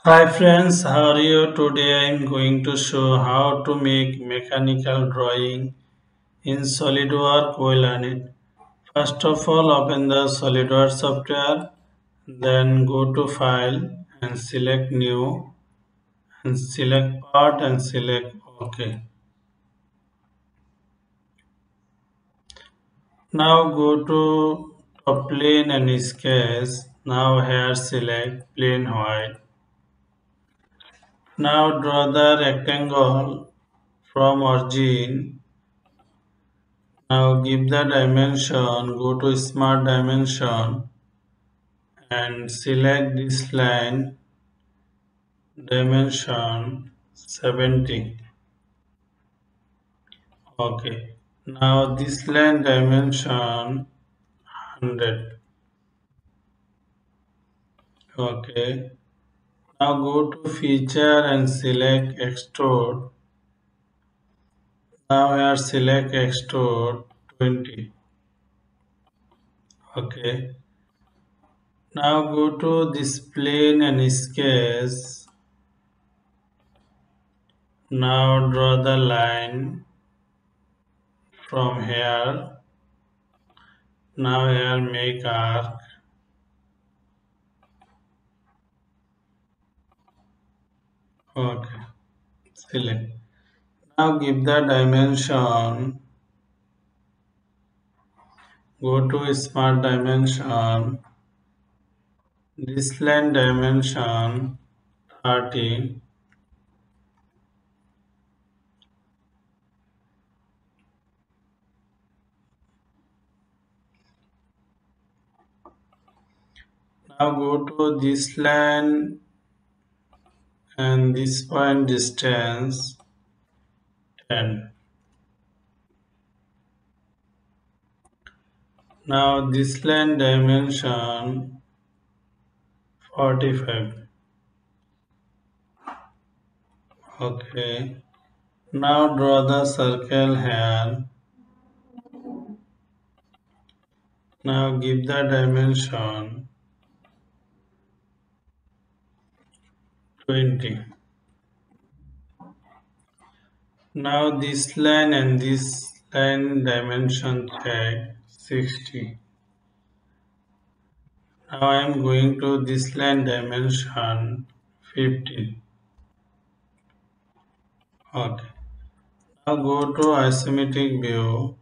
Hi friends, how are you? Today I am going to show how to make mechanical drawing in SolidWorks. We learn it. First of all, open the SolidWorks software, then go to File and select New and select Part and select OK. Now go to top plane and sketch. Now here select plane white. Now draw the rectangle from origin. Now give the dimension, go to Smart Dimension and select this line dimension 70. Okay. Now this line dimension 100. Okay. Now go to Feature and select Extrude. Now here select Extrude 20. Okay. Now go to this plane and sketch. Now draw the line from here. Now here make arc. Okay, select. Now give the dimension. Go to Smart Dimension. This line dimension 30. Now go to this line and this point distance 10. Now this line dimension 45. Okay. Now draw the circle here. Now give the dimension 20. Now this line and this line dimension check 60. Now I am going to this line dimension 50. Okay. Now go to isometric view.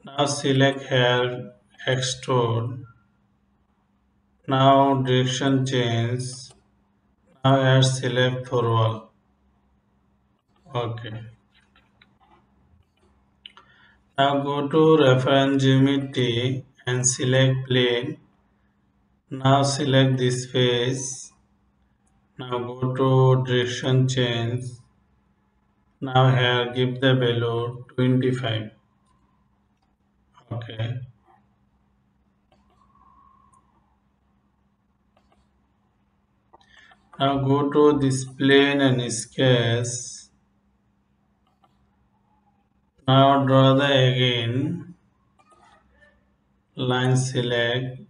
Now select here extrude. Now direction change. Now here select forward. Okay. Now go to reference geometry and select plane. Now select this face. Now go to direction change. Now here give the value 25. Okay. Now go to this plane and sketch. Now draw the again line select.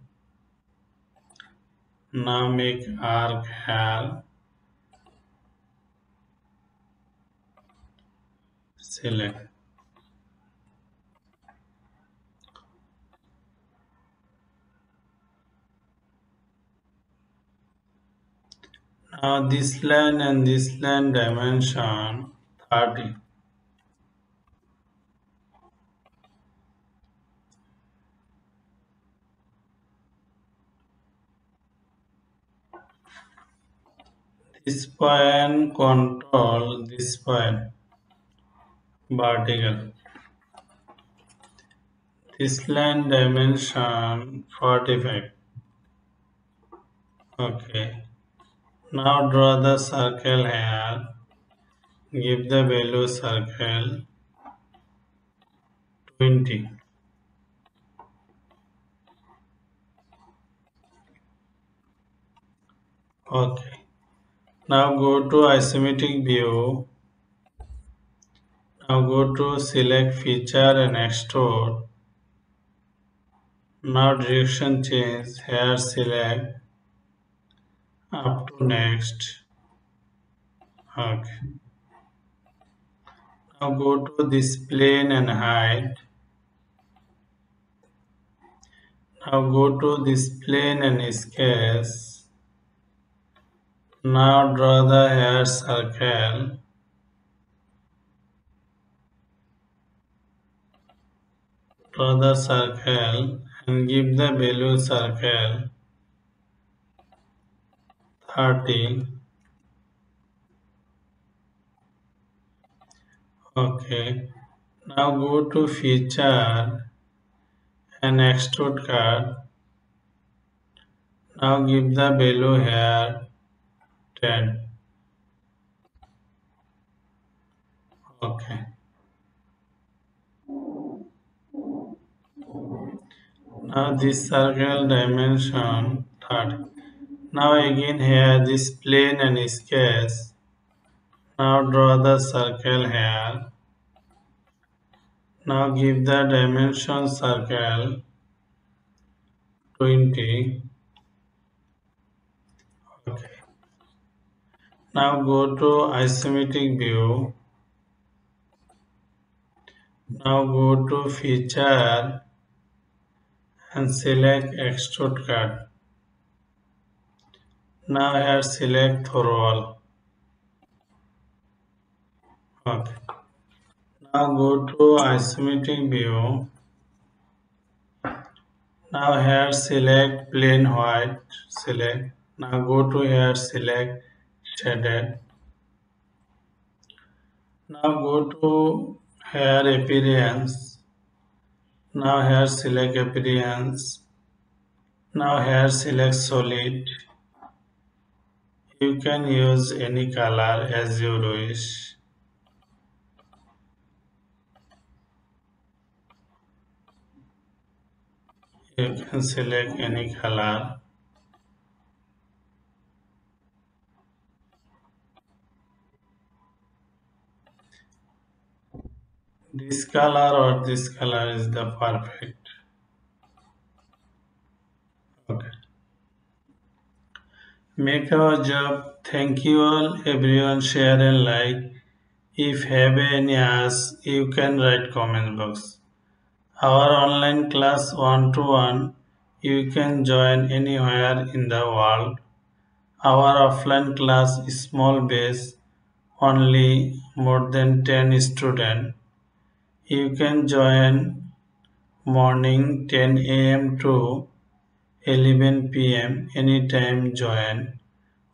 Now make arc here. Select. Now this line and this line dimension 30. This point control this point vertical. This line dimension 45. Okay. Now draw the circle here. Give the value circle 20. Okay. Now go to isometric view. Now go to select feature and extrude. Now direction change. Here select up to next. Okay. Now go to this plane and height. Now go to this plane and sketch. Now draw the hair circle. Draw the circle and give the value circle 30. Okay. Now go to feature and extrude card. Now give the value here 10. Okay. Now this circle dimension 30. Now again here this plane and sketch. Now draw the circle here. Now give the dimension circle 20. Okay. Now go to isometric view. Now go to feature and select extrude cut. Now here select through. Okay. Now go to isometric view. Now here select plain white. Select. Now go to here select shaded. Now go to here appearance. Now here select appearance. Now here select solid. You can use any color as you wish. You can select any color. This color or this color is the perfect. Okay. Make our job. Thank you all. Everyone share and like. If have any ask, you can write comment box. Our online class 1-to-1, you can join anywhere in the world. Our offline class is small base, only more than 10 students. You can join morning 10 a.m. to 11 p.m. anytime join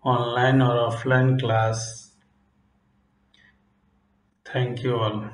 online or offline class. Thank you all.